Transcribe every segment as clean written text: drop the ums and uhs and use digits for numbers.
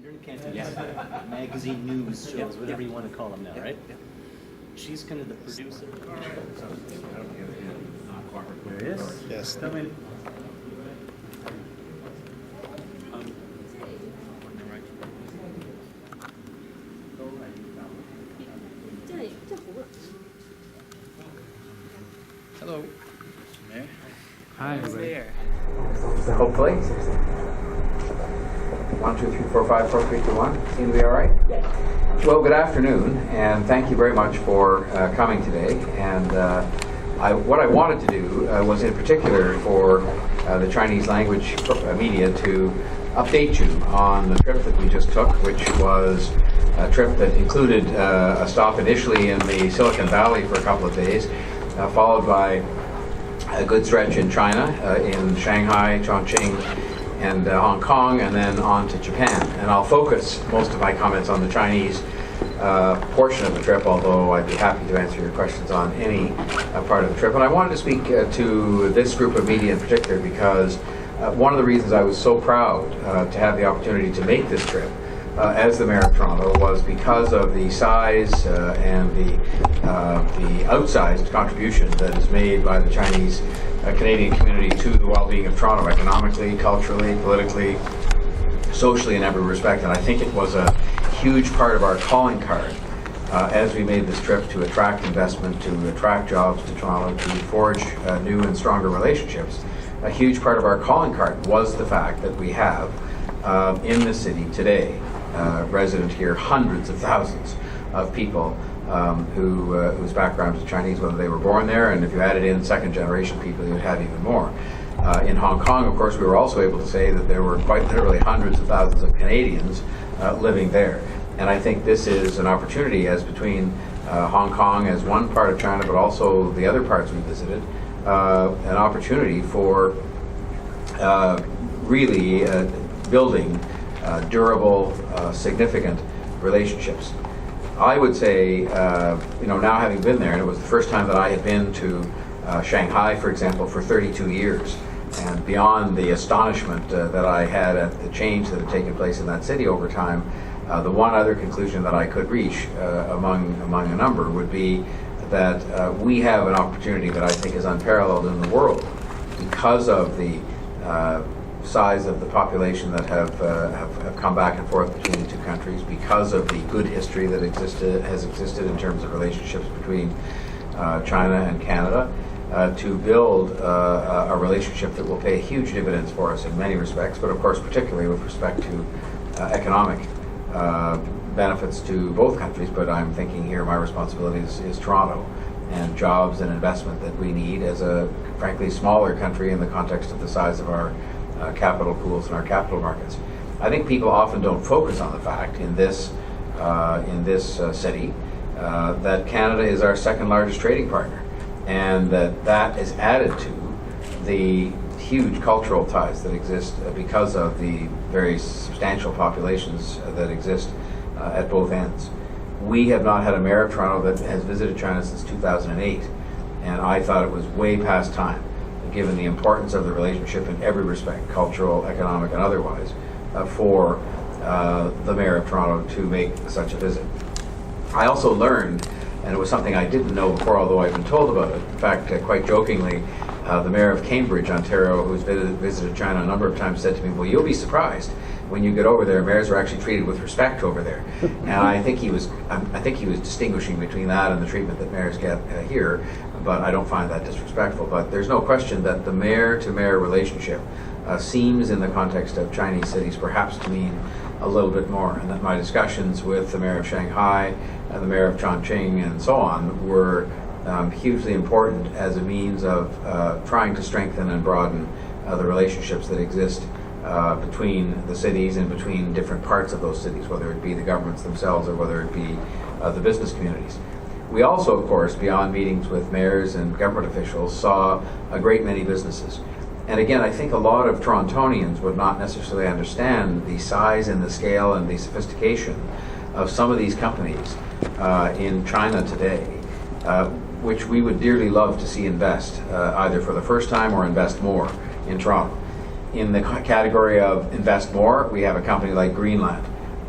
You're in Canton, yes. Magazine news shows, whatever you want to call them now, right? She's kind of the producer. There he is. Yes. Come in. Hello. There. Hi, everybody. Hopefully. 1, 2, 3, 4, 5, 4, 3, 2, 1. Seem to be all right? Well, good afternoon, and thank you very much for coming today. And what I wanted to do was, in particular, for the Chinese language media to update you on the trip that we just took, which was a trip that included a stop initially in the Silicon Valley for a couple of days, followed by a good stretch in China, in Shanghai, Chongqing, and Hong Kong, and then on to Japan. And I'll focus most of my comments on the Chinese portion of the trip, although I'd be happy to answer your questions on any part of the trip. And I wanted to speak to this group of media in particular because one of the reasons I was so proud to have the opportunity to make this trip as the Mayor of Toronto was because of the size and the outsized contribution that is made by the Chinese Canadian community to the well-being of Toronto, economically, culturally, politically, socially, in every respect. And I think it was a huge part of our calling card as we made this trip to attract investment, to attract jobs to Toronto, to forge new and stronger relationships. A huge part of our calling card was the fact that we have in the city today, resident here, hundreds of thousands of people whose background is Chinese, whether they were born there, and if you added in second-generation people, you would have even more. In Hong Kong, of course, we were also able to say that there were quite literally hundreds of thousands of Canadians living there. And I think this is an opportunity, as between Hong Kong as one part of China, but also the other parts we visited, an opportunity for really building durable, significant relationships. I would say, now having been there, and it was the first time that I had been to Shanghai, for example, for 32 years, and beyond the astonishment that I had at the change that had taken place in that city over time, the one other conclusion that I could reach among a number would be that we have an opportunity that I think is unparalleled in the world because of the size of the population that have come back and forth between the two countries, because of the good history that has existed in terms of relationships between China and Canada, to build a relationship that will pay huge dividends for us in many respects, but of course particularly with respect to economic benefits to both countries. But I'm thinking here my responsibility is Toronto and jobs and investment that we need as a frankly smaller country in the context of the size of our capital pools and our capital markets. I think people often don't focus on the fact in this city that Canada is our second largest trading partner, and that is added to the huge cultural ties that exist because of the very substantial populations that exist at both ends. We have not had a mayor of Toronto that has visited China since 2008, and I thought it was way past time, given the importance of the relationship in every respect, cultural, economic, and otherwise, for the Mayor of Toronto to make such a visit. I also learned, and it was something I didn't know before, although I've been told about it, in fact, quite jokingly, the Mayor of Cambridge, Ontario, who's visited China a number of times, said to me, well, you'll be surprised when you get over there, mayors are actually treated with respect over there. And I think he was distinguishing between that and the treatment that mayors get here, but I don't find that disrespectful. But there's no question that the mayor-to-mayor relationship seems, in the context of Chinese cities, perhaps to mean a little bit more, and that my discussions with the mayor of Shanghai and the mayor of Chongqing and so on were hugely important as a means of trying to strengthen and broaden the relationships that exist between the cities and between different parts of those cities, whether it be the governments themselves or whether it be the business communities. We also, of course, beyond meetings with mayors and government officials, saw a great many businesses. And again, I think a lot of Torontonians would not necessarily understand the size and the scale and the sophistication of some of these companies in China today, which we would dearly love to see invest, either for the first time or invest more in Toronto. In the category of invest more, we have a company like Greenland,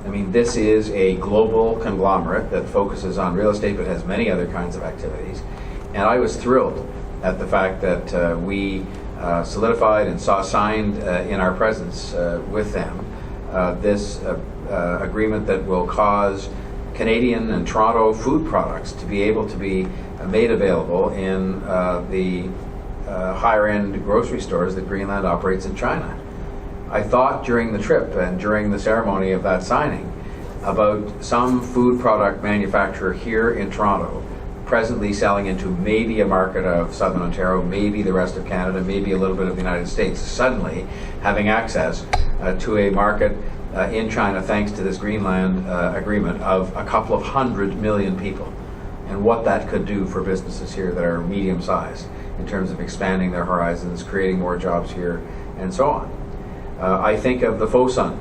I mean, this is a global conglomerate that focuses on real estate but has many other kinds of activities. And I was thrilled at the fact that we solidified and saw signed in our presence with them this agreement that will cause Canadian and Toronto food products to be able to be made available in the higher-end grocery stores that Greenland operates in China. I thought during the trip and during the ceremony of that signing about some food product manufacturer here in Toronto presently selling into maybe a market of Southern Ontario, maybe the rest of Canada, maybe a little bit of the United States, suddenly having access to a market in China thanks to this Greenland agreement of a couple of 100 million people, and what that could do for businesses here that are medium-sized in terms of expanding their horizons, creating more jobs here, and so on. I think of the Fosun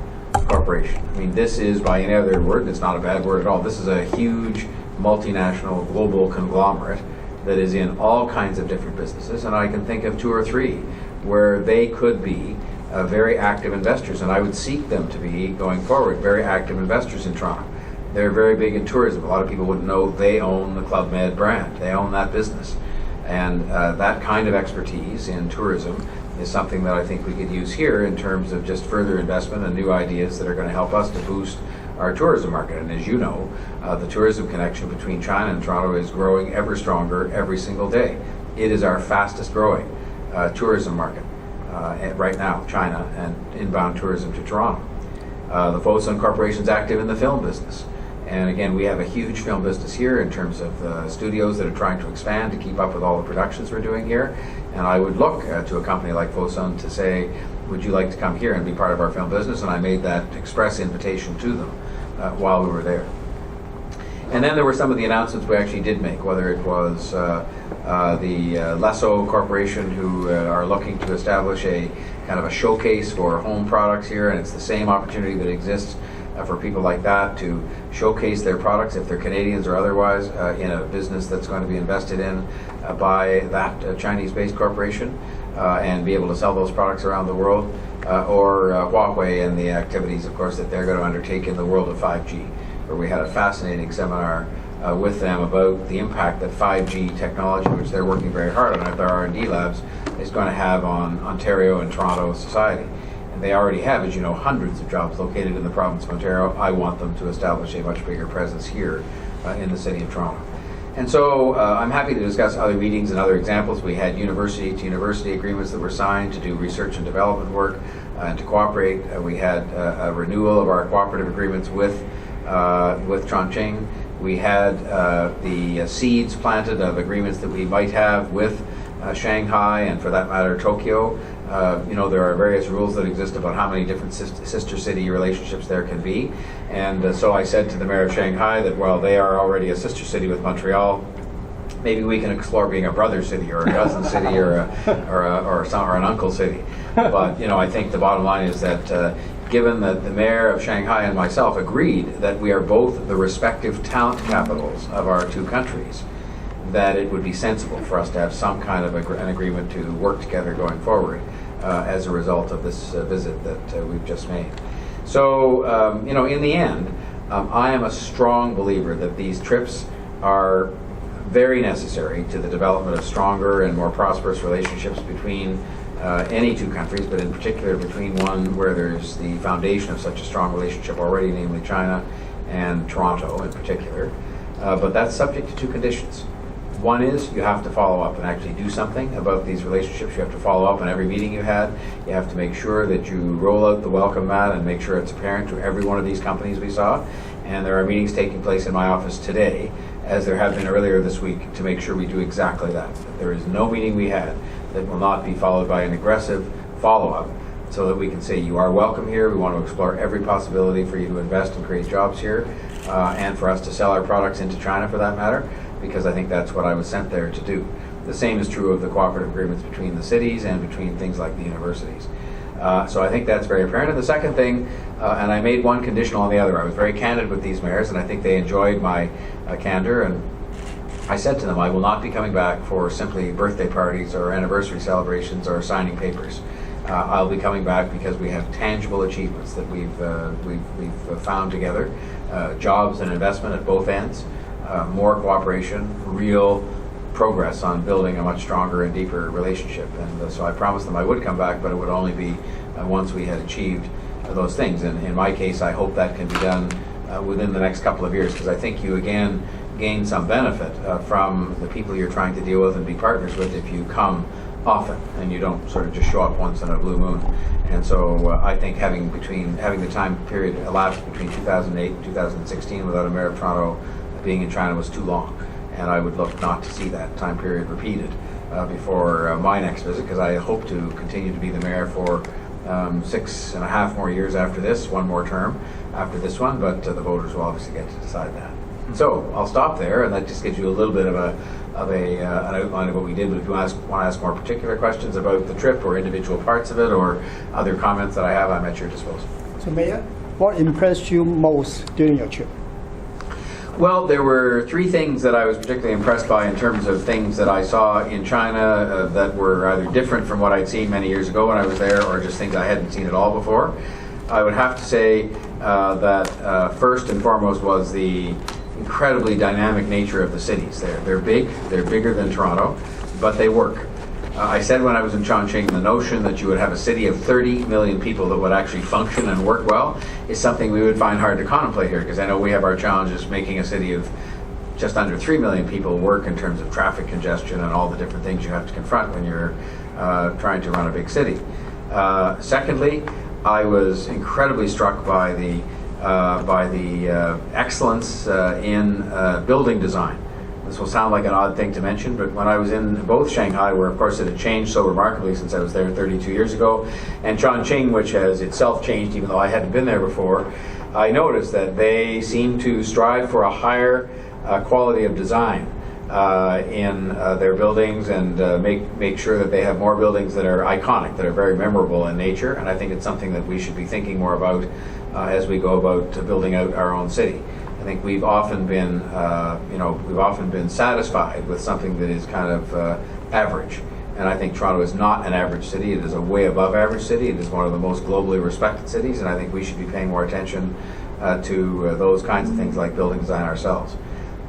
Corporation. I mean, this is, by any other word, it's not a bad word at all, this is a huge multinational global conglomerate that is in all kinds of different businesses, and I can think of 2 or 3 where they could be very active investors, and I would seek them to be, going forward, very active investors in Toronto. They're very big in tourism. A lot of people wouldn't know they own the Club Med brand. They own that business. And that kind of expertise in tourism is something that I think we could use here in terms of just further investment and new ideas that are going to help us to boost our tourism market. And as you know, the tourism connection between China and Toronto is growing ever stronger every single day. It is our fastest growing tourism market right now, China, and inbound tourism to Toronto. The Fosun Corporation is active in the film business. And again, we have a huge film business here in terms of studios that are trying to expand to keep up with all the productions we're doing here. And I would look to a company like Fosun to say, would you like to come here and be part of our film business? And I made that express invitation to them while we were there. And then there were some of the announcements we actually did make, whether it was the Lesso Corporation, who are looking to establish a kind of a showcase for home products here, and it's the same opportunity that exists for people like that to showcase their products, if they're Canadians or otherwise, in a business that's going to be invested in by that Chinese-based corporation, and be able to sell those products around the world, or Huawei and the activities, of course, that they're going to undertake in the world of 5G, where we had a fascinating seminar with them about the impact that 5G technology, which they're working very hard on at their R&D labs, is going to have on Ontario and Toronto society. And they already have, as you know, hundreds of jobs located in the province of Ontario. I want them to establish a much bigger presence here in the city of Toronto. And so I'm happy to discuss other meetings and other examples. We had university-to-university agreements that were signed to do research and development work and to cooperate. We had a renewal of our cooperative agreements with Chongqing. We had the seeds planted of agreements that we might have with Shanghai and, for that matter, Tokyo. There are various rules that exist about how many different sister city relationships there can be. And so I said to the mayor of Shanghai that while they are already a sister city with Montreal, maybe we can explore being a brother city or a cousin city or an uncle city. But I think the bottom line is that given that the mayor of Shanghai and myself agreed that we are both the respective talent capitals of our 2 countries, that it would be sensible for us to have some kind of an agreement to work together going forward as a result of this visit that we've just made. So, in the end, I am a strong believer that these trips are very necessary to the development of stronger and more prosperous relationships between any 2 countries, but in particular between one where there's the foundation of such a strong relationship already, namely China and Toronto in particular. But that's subject to 2 conditions. One is you have to follow up and actually do something about these relationships. You have to follow up on every meeting you had. You have to make sure that you roll out the welcome mat and make sure it's apparent to every one of these companies we saw. And there are meetings taking place in my office today, as there have been earlier this week, to make sure we do exactly that. There is no meeting we had that will not be followed by an aggressive follow-up, so that we can say you are welcome here. We want to explore every possibility for you to invest and create jobs here, and for us to sell our products into China, for that matter, because I think that's what I was sent there to do. The same is true of the cooperative agreements between the cities and between things like the universities. So I think that's very apparent. And the second thing, and I made one conditional on the other, I was very candid with these mayors, and I think they enjoyed my candor, and I said to them, I will not be coming back for simply birthday parties or anniversary celebrations or signing papers. I'll be coming back because we have tangible achievements that we've found together, jobs and investment at both ends, more cooperation, real progress on building a much stronger and deeper relationship. And so I promised them I would come back, but it would only be once we had achieved those things. And in my case, I hope that can be done within the next couple of years, because I think you again gain some benefit from the people you're trying to deal with and be partners with if you come often and you don't sort of just show up once in a blue moon. And so I think having the time period elapsed between 2008 and 2016 without a mayor of Toronto being in China was too long, and I would look not to see that time period repeated before my next visit, because I hope to continue to be the mayor for 6.5 more years after this, one more term after this one, but the voters will obviously get to decide that. So I'll stop there, and that just gives you a little bit of an outline of what we did. But if you want to ask more particular questions about the trip or individual parts of it or other comments that I have, I'm at your disposal. So Mayor, what impressed you most during your trip? Well, there were three things that I was particularly impressed by in terms of things that I saw in China that were either different from what I'd seen many years ago when I was there, or just things I hadn't seen at all before. I would have to say that first and foremost was the incredibly dynamic nature of the cities there. They're big, they're bigger than Toronto, but they work. I said when I was in Chongqing, the notion that you would have a city of 30 million people that would actually function and work well is something we would find hard to contemplate here, because I know we have our challenges making a city of just under 3 million people work in terms of traffic congestion and all the different things you have to confront when you're trying to run a big city. Secondly, I was incredibly struck by the excellence in building design. This will sound like an odd thing to mention, but when I was in both Shanghai, where of course it had changed so remarkably since I was there 32 years ago, and Chongqing, which has itself changed even though I hadn't been there before, I noticed that they seem to strive for a higher quality of design in their buildings, and make sure that they have more buildings that are iconic, that are very memorable in nature. And I think it's something that we should be thinking more about as we go about building out our own city. I think we've often been satisfied with something that is kind of average. And I think Toronto is not an average city. It is a way above average city. It is one of the most globally respected cities, and I think we should be paying more attention to those kinds of things like building design ourselves.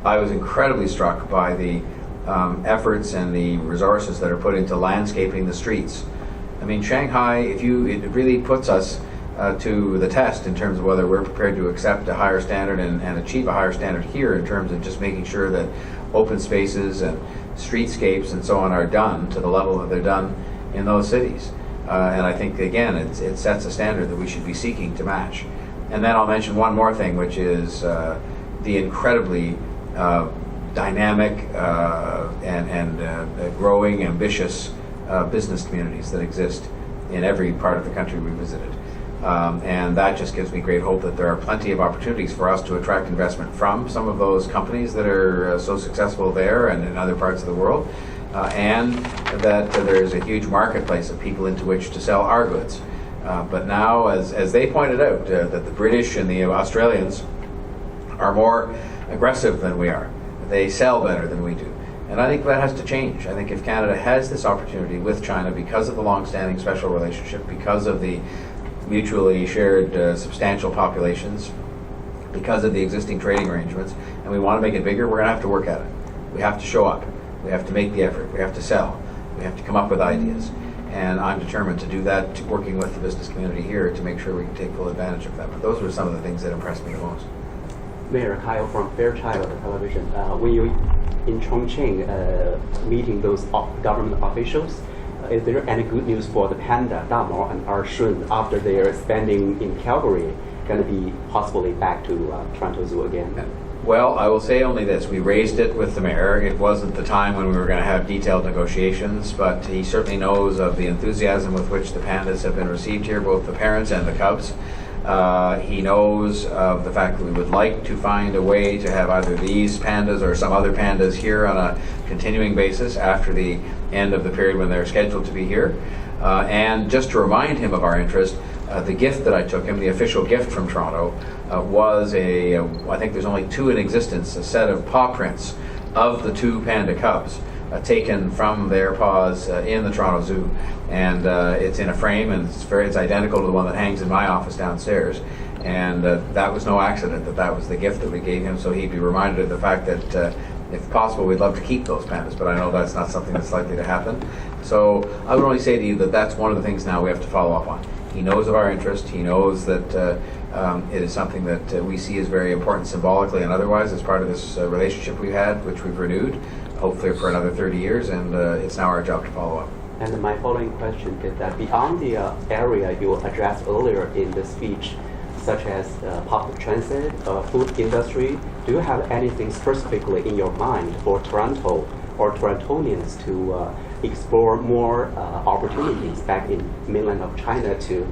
I was incredibly struck by the efforts and the resources that are put into landscaping the streets. I mean, Shanghai, it really puts us to the test in terms of whether we're prepared to accept a higher standard and achieve a higher standard here in terms of just making sure that open spaces and streetscapes and so on are done to the level that they're done in those cities. And I think, again, it sets a standard that we should be seeking to match. And then I'll mention one more thing, which is the incredibly dynamic and growing, ambitious business communities that exist in every part of the country we visited. And that just gives me great hope that there are plenty of opportunities for us to attract investment from some of those companies that are so successful there and in other parts of the world, and that there's a huge marketplace of people into which to sell our goods. But now, as they pointed out, that the British and the Australians are more aggressive than we are. They sell better than we do. And I think that has to change. I think if Canada has this opportunity with China because of the long-standing special relationship, because of the mutually shared substantial populations, because of the existing trading arrangements, and we want to make it bigger, we're going to have to work at it. We have to show up. We have to make the effort. We have to sell. We have to come up with ideas. And I'm determined to do that, working with the business community here to make sure we can take full advantage of that. But those were some of the things that impressed me the most. Mayor Kyle from Fairchild Television. When you in Chongqing meeting those government officials, is there any good news for the panda, Damao and Arshun, after their spending in Calgary, going to be possibly back to Toronto Zoo again? Well, I will say only this. We raised it with the mayor. It wasn't the time when we were going to have detailed negotiations, but he certainly knows of the enthusiasm with which the pandas have been received here, both the parents and the cubs. He knows of the fact that we would like to find a way to have either these pandas or some other pandas here on a continuing basis after the end of the period when they're scheduled to be here. And just to remind him of our interest, the gift that I took him, the official gift from Toronto, was I think there's only two in existence, a set of paw prints of the two panda cubs taken from their paws in the Toronto Zoo, and it's in a frame, and it's identical to the one that hangs in my office downstairs. And that was no accident that was the gift that we gave him, so he'd be reminded of the fact that if possible, we'd love to keep those pandas, but I know that's not something that's likely to happen. So I would only say to you that that's one of the things now we have to follow up on. He knows of our interest. He knows that it is something that we see as very important symbolically and otherwise as part of this relationship we've had, which we've renewed, hopefully for another 30 years, and it's now our job to follow up. And my following question is that beyond the area you addressed earlier in the speech, such as public transit, food industry, do you have anything specifically in your mind for Toronto or Torontonians to explore more opportunities back in mainland of China to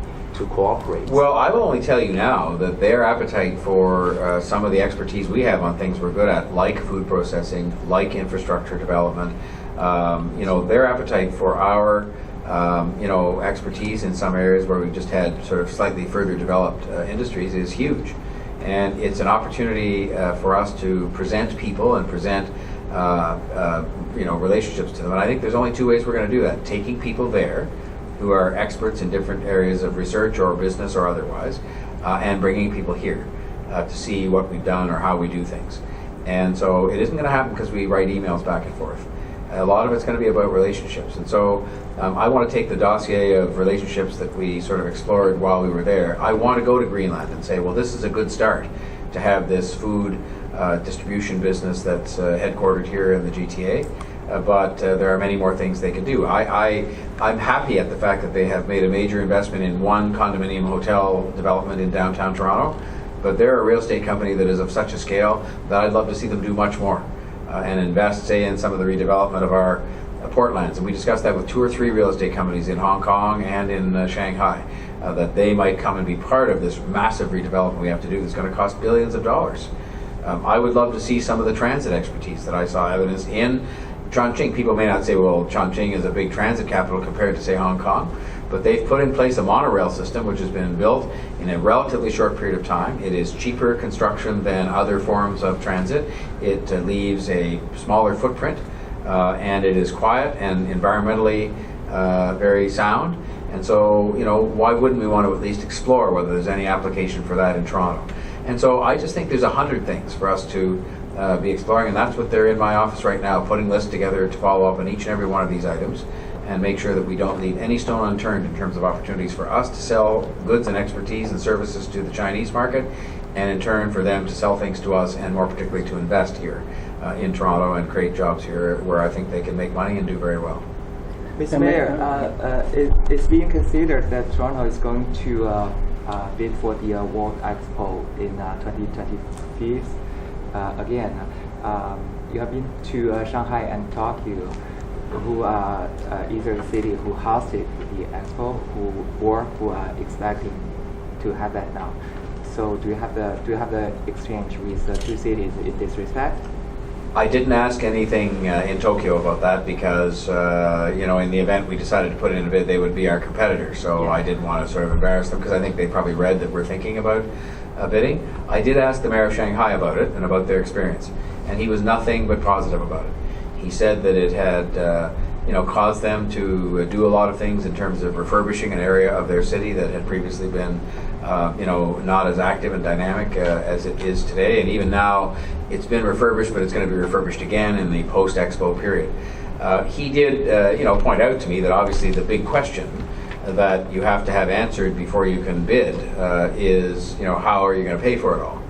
cooperate? Well, I will only tell you now that their appetite for some of the expertise we have on things we're good at, like food processing, like infrastructure development, their appetite for our expertise in some areas where we've just had sort of slightly further developed industries is huge. And it's an opportunity for us to present people and present relationships to them. And I think there's only two ways we're going to do that. Taking people there who are experts in different areas of research or business or otherwise, and bringing people here to see what we've done or how we do things. And so it isn't going to happen because we write emails back and forth. A lot of it's going to be about relationships. And so I want to take the dossier of relationships that we sort of explored while we were there. I want to go to Greenland and say, well, this is a good start to have this food distribution business that's headquartered here in the GTA. But there are many more things they can do. I'm happy at the fact that they have made a major investment in one condominium hotel development in downtown Toronto. But they're a real estate company that is of such a scale that I'd love to see them do much more. And invest, say, in some of the redevelopment of our portlands. And we discussed that with 2 or 3 real estate companies in Hong Kong and in Shanghai, that they might come and be part of this massive redevelopment we have to do that's going to cost billions of dollars. I would love to see some of the transit expertise that I saw evidence in Chongqing. People may not say, well, Chongqing is a big transit capital compared to, say, Hong Kong, but they've put in place a monorail system which has been built in a relatively short period of time. It is cheaper construction than other forms of transit. It leaves a smaller footprint, and it is quiet and environmentally very sound. And so, why wouldn't we want to at least explore whether there's any application for that in Toronto? And so I just think there's 100 things for us to be exploring, and that's what they're in my office right now, putting lists together to follow up on each and every one of these items and make sure that we don't leave any stone unturned in terms of opportunities for us to sell goods and expertise and services to the Chinese market, and in turn for them to sell things to us, and more particularly to invest here in Toronto and create jobs here where I think they can make money and do very well. Mr. Mayor, it's being considered that Toronto is going to bid for the World Expo in 2025. Again, you have been to Shanghai and Tokyo, who are either the city who hosted the expo, who are expecting to have that now. So do you have the exchange with the 2 cities in this respect? I didn't ask anything in Tokyo about that because, in the event we decided to put in a bid, they would be our competitors. So I didn't want to sort of embarrass them because I think they probably read that we're thinking about bidding. I did ask the mayor of Shanghai about it and about their experience, and he was nothing but positive about it. He said that it had, caused them to do a lot of things in terms of refurbishing an area of their city that had previously been, not as active and dynamic as it is today. And even now, it's been refurbished, but it's going to be refurbished again in the post-Expo period. He did, point out to me that obviously the big question that you have to have answered before you can bid is, how are you going to pay for it all?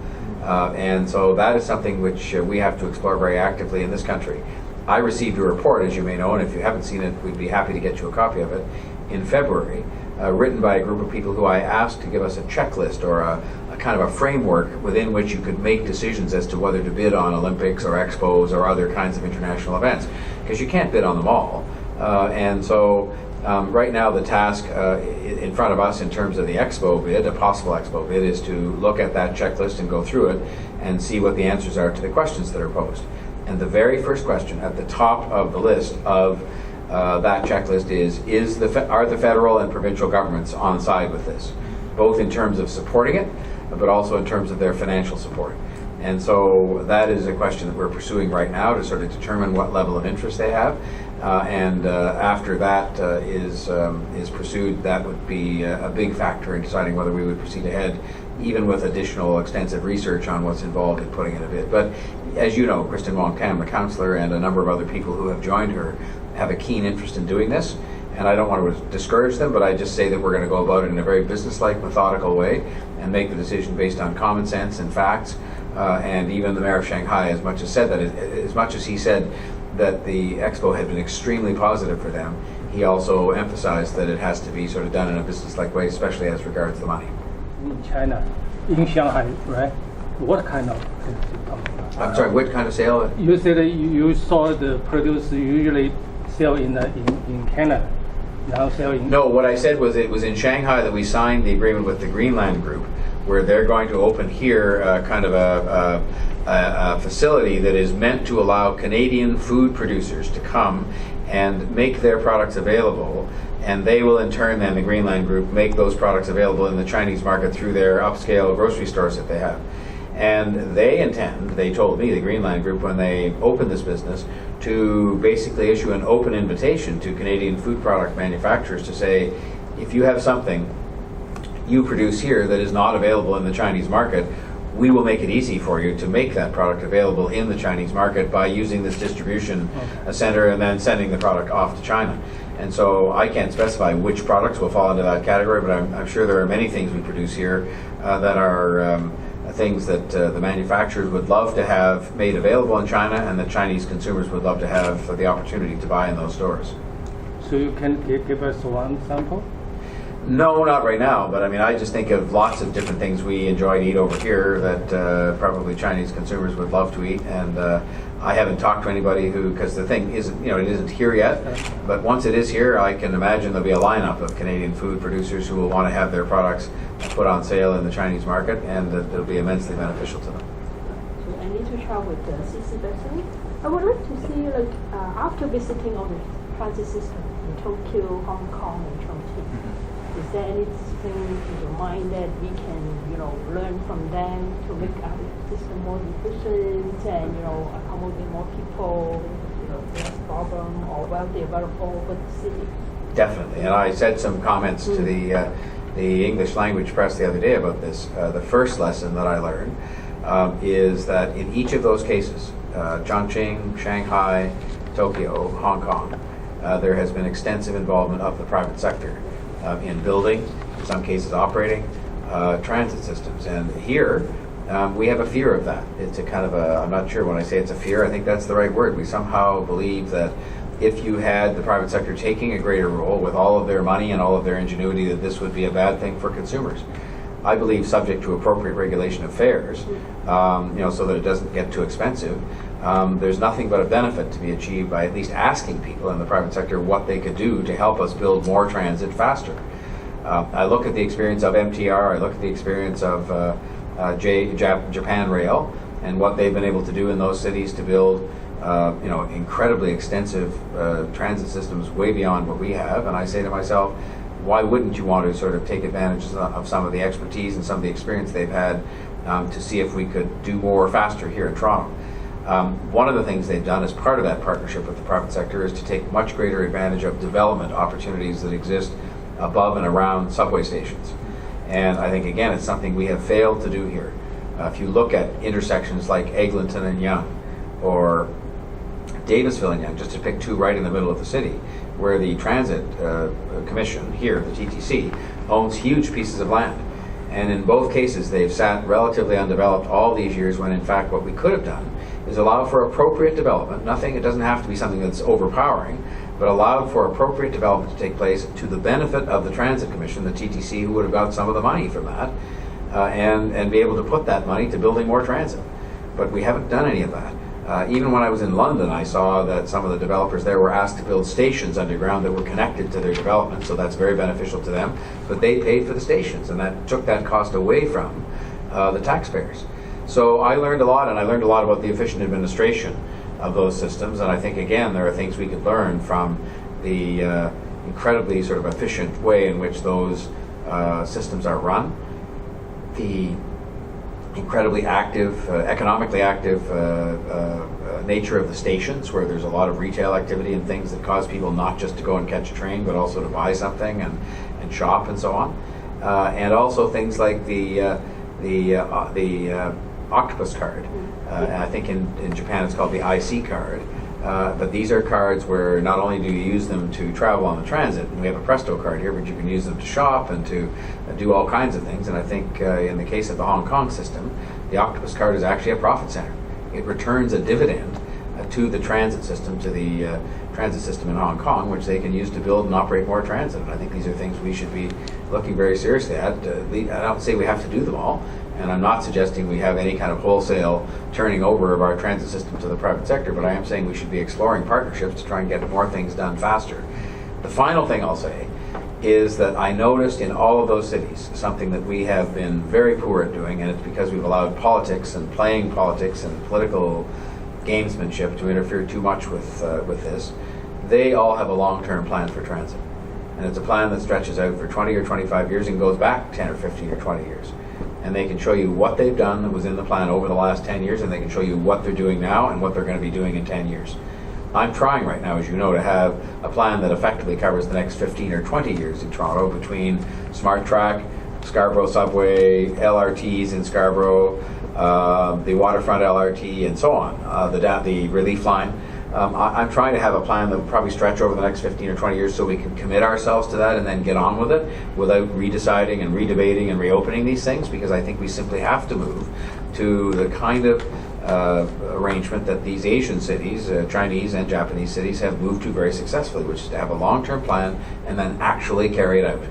And so that is something which we have to explore very actively in this country. I received a report, as you may know, and if you haven't seen it, we'd be happy to get you a copy of it, in February, written by a group of people who I asked to give us a checklist or a kind of a framework within which you could make decisions as to whether to bid on Olympics or expos or other kinds of international events, because you can't bid on them all. And so right now the task in front of us in terms of the expo bid, a possible expo bid, is to look at that checklist and go through it and see what the answers are to the questions that are posed. And the very first question at the top of the list of that checklist are the federal and provincial governments on side with this, both in terms of supporting it, but also in terms of their financial support. And so that is a question that we're pursuing right now to sort of determine what level of interest they have. And after that is pursued, that would be a big factor in deciding whether we would proceed ahead, even with additional extensive research on what's involved in putting in a bid. But as you know, Kristen Wong-Tam, the councillor, and a number of other people who have joined her have a keen interest in doing this. And I don't want to discourage them, but I just say that we're going to go about it in a very businesslike, methodical way and make the decision based on common sense and facts. And even the mayor of Shanghai, as much as he said that the expo had been extremely positive for them, he also emphasized that it has to be sort of done in a businesslike way, especially as regards the money. In China, in Shanghai, right? What kind of? I'm sorry, what kind of sale? You said you saw the produce usually sell in Canada. Now sell in. No, what I said was it was in Shanghai that we signed the agreement with the Greenland Group, where they're going to open here kind of a facility that is meant to allow Canadian food producers to come and make their products available, and they will in turn then, the Greenland Group, make those products available in the Chinese market through their upscale grocery stores that they have. And they intend, they told me, the Greenland Group, when they opened this business, to basically issue an open invitation to Canadian food product manufacturers to say, if you have something you produce here that is not available in the Chinese market, we will make it easy for you to make that product available in the Chinese market by using this distribution center and then sending the product off to China. And so I can't specify which products will fall into that category, but I'm sure there are many things we produce here that are things that the manufacturers would love to have made available in China, and that Chinese consumers would love to have the opportunity to buy in those stores. So you can give us one sample? No, not right now, but I mean, I just think of lots of different things we enjoy to eat over here that probably Chinese consumers would love to eat, and I haven't talked to anybody who, because the thing isn't, you know, it isn't here yet, but once it is here, I can imagine there'll be a lineup of Canadian food producers who will want to have their products put on sale in the Chinese market, and it'll be immensely beneficial to them. So I need to travel with the CC vessel. I would like to see, like, after visiting all the transit system in Tokyo, Hong Kong, and Toronto, is there anything in your mind that we can, you know, learn from them to make our system more efficient and, you know, accommodate more people, you know, less problem or well developed all over the city? Definitely, and I said some comments to the English language press the other day about this. The first lesson that I learned is that in each of those cases, Chongqing, Shanghai, Tokyo, Hong Kong, there has been extensive involvement of the private sector in building, in some cases operating, transit systems. And here, we have a fear of that. It's a kind of a, I'm not sure when I say it's a fear, I think that's the right word. We somehow believe that if you had the private sector taking a greater role with all of their money and all of their ingenuity, that this would be a bad thing for consumers. I believe, subject to appropriate regulation of fares, you know, so that it doesn't get too expensive, there's nothing but a benefit to be achieved by at least asking people in the private sector what they could do to help us build more transit faster. I look at the experience of MTR, I look at the experience of Japan Rail, and what they've been able to do in those cities to build you know, incredibly extensive transit systems way beyond what we have. And I say to myself, why wouldn't you want to sort of take advantage of some of the expertise and some of the experience they've had to see if we could do more faster here in Toronto? One of the things they've done as part of that partnership with the private sector is to take much greater advantage of development opportunities that exist above and around subway stations. And I think, again, it's something we have failed to do here. If you look at intersections like Eglinton and Yonge, or Davisville and Yonge, just to pick two right in the middle of the city, where the Transit Commission here, the TTC, owns huge pieces of land. And in both cases, they've sat relatively undeveloped all these years, when in fact what we could have done is allow for appropriate development. Nothing, it doesn't have to be something that's overpowering, but allowed for appropriate development to take place to the benefit of the Transit Commission, the TTC, who would have got some of the money from that, and be able to put that money to building more transit. But we haven't done any of that. Even when I was in London, I saw that some of the developers there were asked to build stations underground that were connected to their development, so that's very beneficial to them. But they paid for the stations, and that took that cost away from the taxpayers. So I learned a lot, and I learned a lot about the efficient administration of those systems. And I think, again, there are things we could learn from the incredibly sort of efficient way in which those systems are run. The incredibly active, economically active nature of the stations, where there's a lot of retail activity and things that cause people not just to go and catch a train, but also to buy something and shop and so on. And also things like the octopus card. And I think in Japan it's called the IC card. But these are cards where not only do you use them to travel on the transit, and we have a Presto card here, but you can use them to shop and to do all kinds of things. And I think in the case of the Hong Kong system, the octopus card is actually a profit center. It returns a dividend to the transit system, to the transit system in Hong Kong, which they can use to build and operate more transit. And I think these are things we should be looking very seriously at. I don't say we have to do them all, and I'm not suggesting we have any kind of wholesale turning over of our transit system to the private sector, but I am saying we should be exploring partnerships to try and get more things done faster. The final thing I'll say is that I noticed in all of those cities something that we have been very poor at doing, and it's because we've allowed politics and playing politics and political gamesmanship to interfere too much with this. They all have a long-term plan for transit, and it's a plan that stretches out for 20 or 25 years and goes back 10 or 15 or 20 years. And they can show you what they've done that was in the plan over the last 10 years, and they can show you what they're doing now and what they're going to be doing in 10 years. I'm trying right now, as you know, to have a plan that effectively covers the next 15 or 20 years in Toronto, between Smart Track, Scarborough Subway, LRTs in Scarborough, the Waterfront LRT, and so on, the relief line. I'm trying to have a plan that will probably stretch over the next 15 or 20 years so we can commit ourselves to that and then get on with it without redeciding and redebating and reopening these things, because I think we simply have to move to the kind of arrangement that these Asian cities, Chinese and Japanese cities, have moved to very successfully, which is to have a long-term plan and then actually carry it out.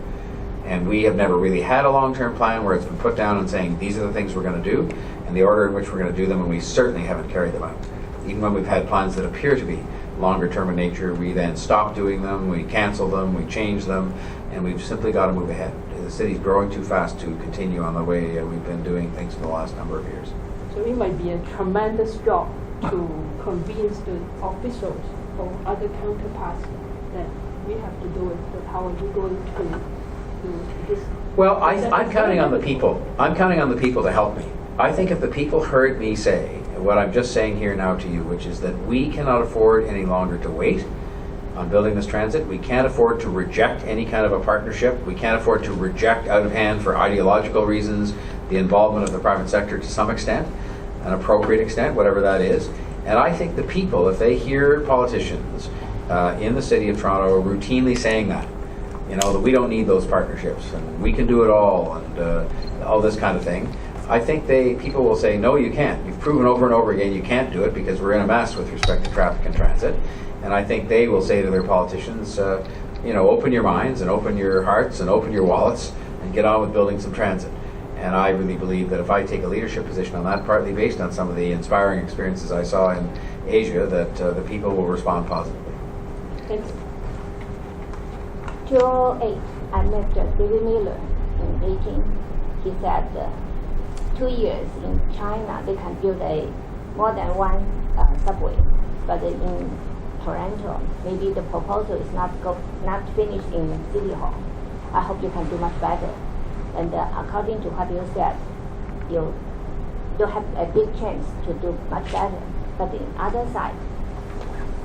And we have never really had a long-term plan where it's been put down and saying these are the things we're going to do and the order in which we're going to do them, and we certainly haven't carried them out. Even when we've had plans that appear to be longer term in nature, we then stop doing them, we cancel them, we change them, and we've simply got to move ahead. The city's growing too fast to continue on the way we've been doing things for the last number of years. So it might be a tremendous job to convince the officials or other counterparts that we have to do it, but how are you going to do this? Well, I'm counting on the people. I'm counting on the people to help me. I think if the people heard me say what I'm just saying here now to you, which is that we cannot afford any longer to wait on building this transit. We can't afford to reject any kind of a partnership. We can't afford to reject out of hand for ideological reasons the involvement of the private sector to some extent, an appropriate extent, whatever that is. And I think the people, if they hear politicians in the city of Toronto routinely saying that, you know, that we don't need those partnerships and we can do it all and all this kind of thing, I think people will say, no, you can't. You've proven over and over again you can't do it because we're in a mess with respect to traffic and transit. And I think they will say to their politicians, you know, open your minds and open your hearts and open your wallets and get on with building some transit. And I really believe that if I take a leadership position on that, partly based on some of the inspiring experiences I saw in Asia, that the people will respond positively. Thanks. June 8th, I met David Miller in Beijing. He said 2 years in China, they can build more than one subway. But in Toronto, maybe the proposal is not finished in City Hall. I hope you can do much better. And according to what you said, you have a big chance to do much better. But the other side,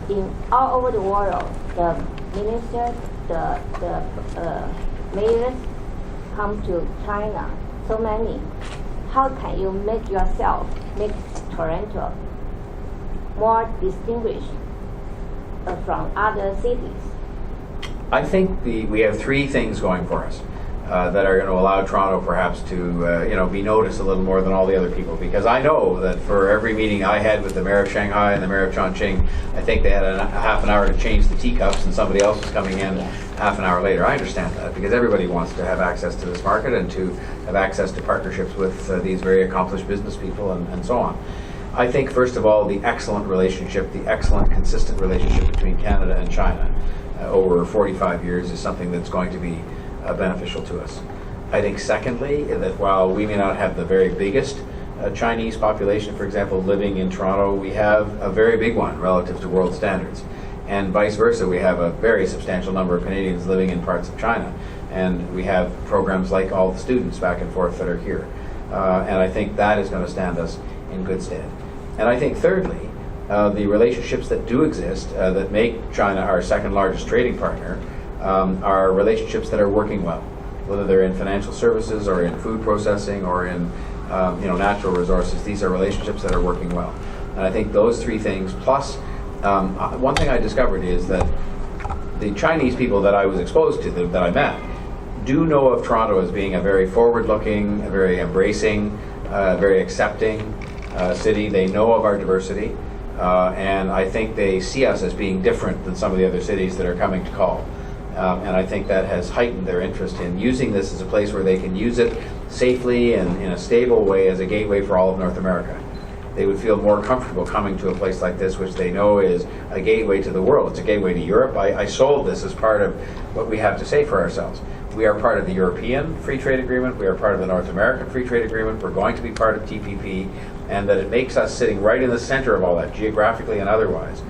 in all over the world, the ministers, the mayors come to China, so many. How can you make Toronto more distinguished from other cities? I think we have three things going for us that are going to allow Toronto perhaps to be noticed a little more than all the other people. Because I know that for every meeting I had with the mayor of Shanghai and the mayor of Chongqing, I think they had a half an hour to change the teacups and somebody else was coming in half an hour later. I understand that because everybody wants to have access to this market and to have access to partnerships with these very accomplished business people and so on. I think, first of all, the excellent relationship, the excellent consistent relationship between Canada and China over 45 years is something that's going to be beneficial to us. I think, secondly, that while we may not have the very biggest Chinese population, for example, living in Toronto, we have a very big one relative to world standards. And vice versa, we have a very substantial number of Canadians living in parts of China. And we have programs like all the students back and forth that are here. And I think that is going to stand us in good stead. And I think thirdly, the relationships that do exist that make China our second largest trading partner are relationships that are working well, whether they're in financial services or in food processing or in natural resources. These are relationships that are working well. And I think those three things, plus one thing I discovered is that the Chinese people that I was exposed to, that I met, do know of Toronto as being a very forward-looking, a very embracing, very accepting city. They know of our diversity, and I think they see us as being different than some of the other cities that are coming to call. And I think that has heightened their interest in using this as a place where they can use it safely and in a stable way as a gateway for all of North America. They would feel more comfortable coming to a place like this, which they know is a gateway to the world. It's a gateway to Europe. I sold this as part of what we have to say for ourselves. We are part of the European Free Trade Agreement. We are part of the North American Free Trade Agreement. We're going to be part of TPP, and that it makes us sitting right in the center of all that, geographically and otherwise,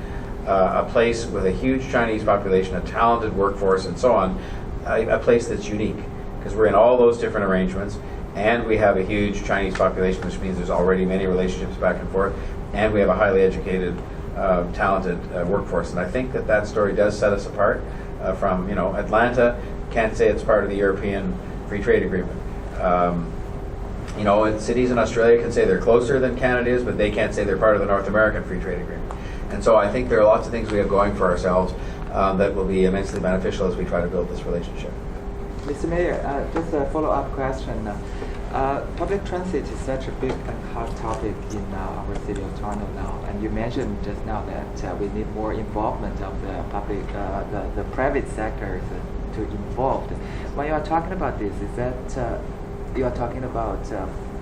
a place with a huge Chinese population, a talented workforce, and so on, a place that's unique, because we're in all those different arrangements, and we have a huge Chinese population, which means there's already many relationships back and forth, and we have a highly educated, talented workforce. And I think that that story does set us apart from, Atlanta can't say it's part of the European Free Trade Agreement. Cities in Australia can say they're closer than Canada is, but they can't say they're part of the North American Free Trade Agreement. And so I think there are lots of things we have going for ourselves that will be immensely beneficial as we try to build this relationship. Mr. Mayor, just a follow-up question. Public transit is such a big and hot topic in our city of Toronto now, and you mentioned just now that we need more involvement of the public, the private sector to involved. When you are talking about this, is that you are talking about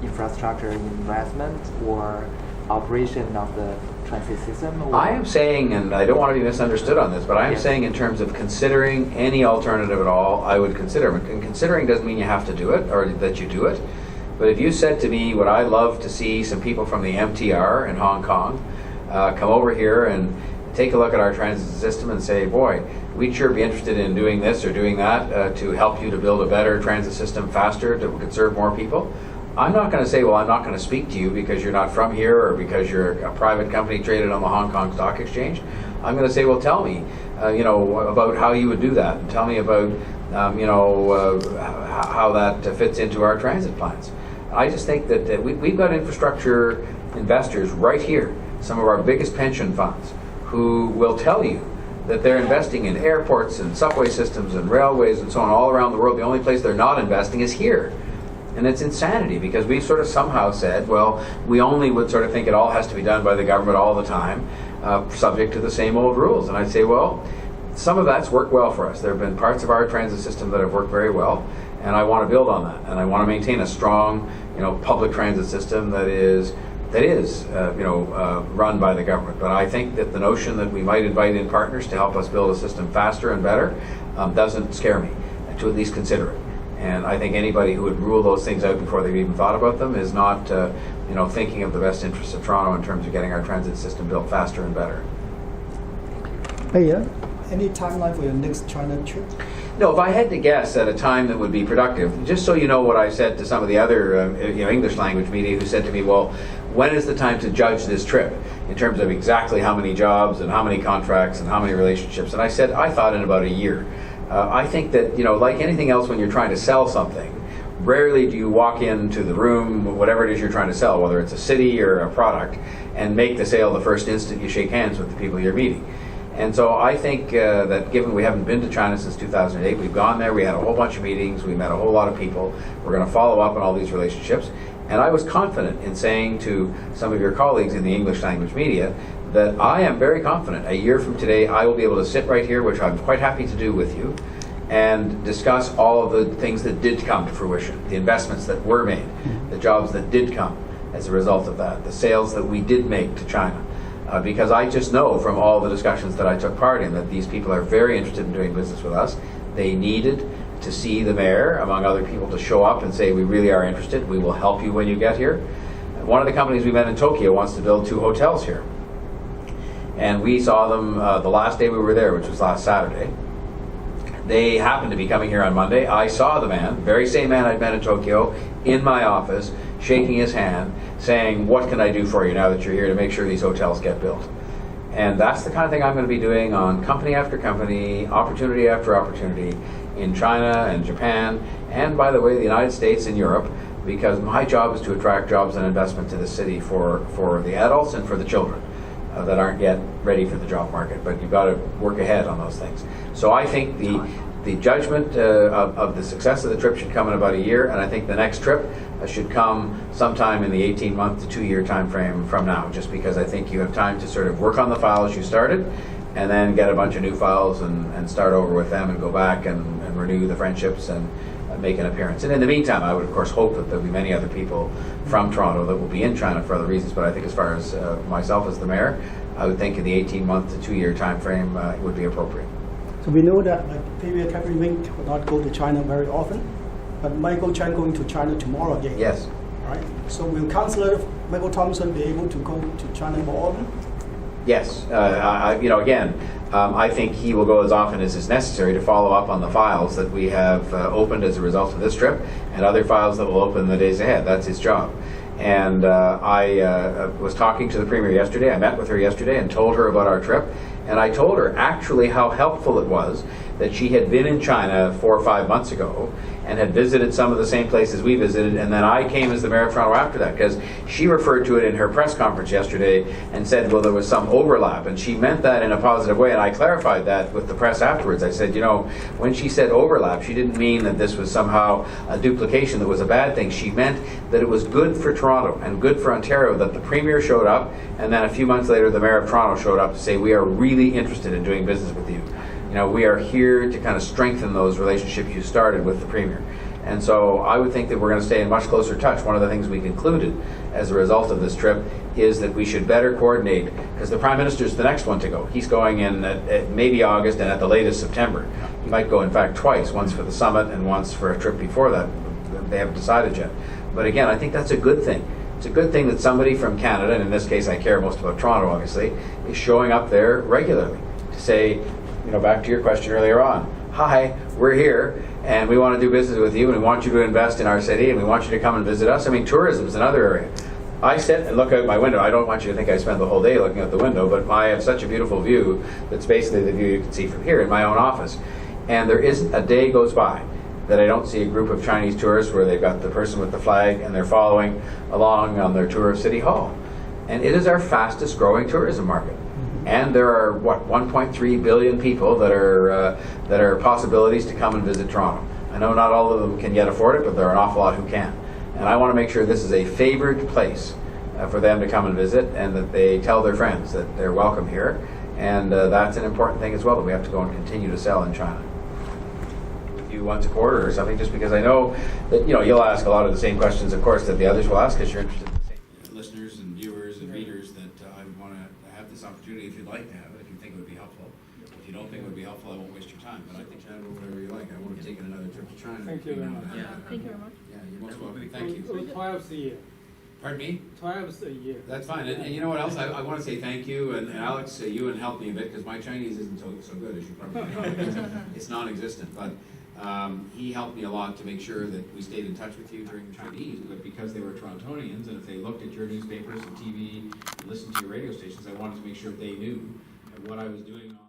infrastructure investment or operation of the transit system? Or? I am saying, and I don't want to be misunderstood on this, but I am saying in terms of considering any alternative at all, I would consider it. And considering doesn't mean you have to do it or that you do it. But if you said to me, would I love to see some people from the MTR in Hong Kong come over here and take a look at our transit system and say, boy, we'd sure be interested in doing this or doing that to help you to build a better transit system faster that could serve more people. I'm not going to say, well, I'm not going to speak to you because you're not from here or because you're a private company traded on the Hong Kong Stock Exchange. I'm going to say, well, tell me, about how you would do that, and tell me about, how that fits into our transit plans. I just think that we've got infrastructure investors right here, some of our biggest pension funds, who will tell you that they're investing in airports and subway systems and railways and so on all around the world. The only place they're not investing is here. And it's insanity, because we sort of somehow said, well, we only would sort of think it all has to be done by the government all the time, subject to the same old rules. And I'd say, well, some of that's worked well for us. There have been parts of our transit system that have worked very well, and I want to build on that. And I want to maintain a strong, public transit system that is run by the government. But I think that the notion that we might invite in partners to help us build a system faster and better doesn't scare me, to at least consider it. And I think anybody who would rule those things out before they've even thought about them is not, thinking of the best interests of Toronto in terms of getting our transit system built faster and better. Hey, any timeline for your next China trip? No, if I had to guess at a time that would be productive, just so you know what I said to some of the other English language media who said to me, well, when is the time to judge this trip in terms of exactly how many jobs and how many contracts and how many relationships? And I said, I thought in about a year. I think that, like anything else when you're trying to sell something, rarely do you walk into the room, whatever it is you're trying to sell, whether it's a city or a product, and make the sale the first instant you shake hands with the people you're meeting. And so I think that given we haven't been to China since 2008, we've gone there, we had a whole bunch of meetings, we met a whole lot of people, we're going to follow up on all these relationships. And I was confident in saying to some of your colleagues in the English language media that I am very confident a year from today I will be able to sit right here, which I'm quite happy to do with you, and discuss all of the things that did come to fruition, the investments that were made, the jobs that did come as a result of that, the sales that we did make to China. Because I just know from all the discussions that I took part in that these people are very interested in doing business with us. They needed to see the mayor, among other people, to show up and say, we really are interested, we will help you when you get here. One of the companies we met in Tokyo wants to build 2 hotels here. And we saw them the last day we were there, which was last Saturday. They happened to be coming here on Monday. I saw the man, very same man I'd met in Tokyo, in my office, shaking his hand, saying, what can I do for you now that you're here to make sure these hotels get built? And that's the kind of thing I'm going to be doing on company after company, opportunity after opportunity in China and Japan, and by the way, the United States and Europe, because my job is to attract jobs and investment to the city for the adults and for the children that aren't yet ready for the job market. But you've got to work ahead on those things. So I think the judgment of the success of the trip should come in about a year, and I think the next trip should come sometime in the 18-month to 2-year time frame from now, just because I think you have time to sort of work on the files you started and then get a bunch of new files and start over with them and go back and renew the friendships and make an appearance. And in the meantime, I would of course hope that there'll be many other people from Toronto that will be in China for other reasons, but I think as far as myself as the mayor, I would think in the 18-month to 2-year time frame would be appropriate. So we know that like Premier Catherine Wing will not go to China very often, but Michael Chen going to China tomorrow again. Yes. Right. So will Councillor Michael Thompson be able to go to China more often? Yes. I think he will go as often as is necessary to follow up on the files that we have opened as a result of this trip and other files that will open in the days ahead. That's his job. And I was talking to the Premier yesterday. I met with her yesterday and told her about our trip. And I told her actually how helpful it was that she had been in China 4 or 5 months ago and had visited some of the same places we visited, and then I came as the mayor of Toronto after that, because she referred to it in her press conference yesterday and said, well, there was some overlap, and she meant that in a positive way, and I clarified that with the press afterwards. I said, you know, when she said overlap, she didn't mean that this was somehow a duplication that was a bad thing. She meant that it was good for Toronto and good for Ontario that the Premier showed up, and then a few months later the Mayor of Toronto showed up to say, we are really interested in doing business with you. You know, we are here to kind of strengthen those relationships you started with the Premier. And so I would think that we're going to stay in much closer touch. One of the things we concluded as a result of this trip is that we should better coordinate, because the Prime Minister's the next one to go. He's going in at maybe August and at the latest September. He might go, in fact, twice, once for the summit and once for a trip before that. They haven't decided yet. But again, I think that's a good thing. It's a good thing that somebody from Canada, and in this case I care most about Toronto obviously, is showing up there regularly to say, you know, back to your question earlier on, hi, we're here and we want to do business with you and we want you to invest in our city and we want you to come and visit us. I mean, tourism is another area. I sit and look out my window. I don't want you to think I spend the whole day looking out the window, but I have such a beautiful view that's basically the view you can see from here in my own office. And there isn't a day goes by that I don't see a group of Chinese tourists where they've got the person with the flag and they're following along on their tour of City Hall. And it is our fastest growing tourism market. And there are, what, 1.3 billion people that are possibilities to come and visit Toronto. I know not all of them can yet afford it, but there are an awful lot who can. And I want to make sure this is a favored place for them to come and visit, and that they tell their friends that they're welcome here. And that's an important thing as well, that we have to go and continue to sell in China. With you once a quarter or something, just because I know that, you know, you'll ask a lot of the same questions, of course, that the others will ask, because you're interested in the same. Listeners and viewers and readers, that I want to have this opportunity, if you'd like to have it, if you think it would be helpful. If you don't think it would be helpful, I won't waste your time. But I think chat about whatever you like. I won't have taken another trip to China. Thank you very much. Yeah. Thank you very much. Yeah, you're most welcome. Thank you. 12th year. Pardon me? 12th a year. That's fine. And you know what else? I want to say thank you. And Alex, you and help me a bit, because my Chinese isn't so good, as you probably know. It's non-existent. But he helped me a lot to make sure that we stayed in touch with you during the Chinese, but because they were Torontonians, and if they looked at your newspapers and TV and listened to your radio stations, I wanted to make sure they knew what I was doing on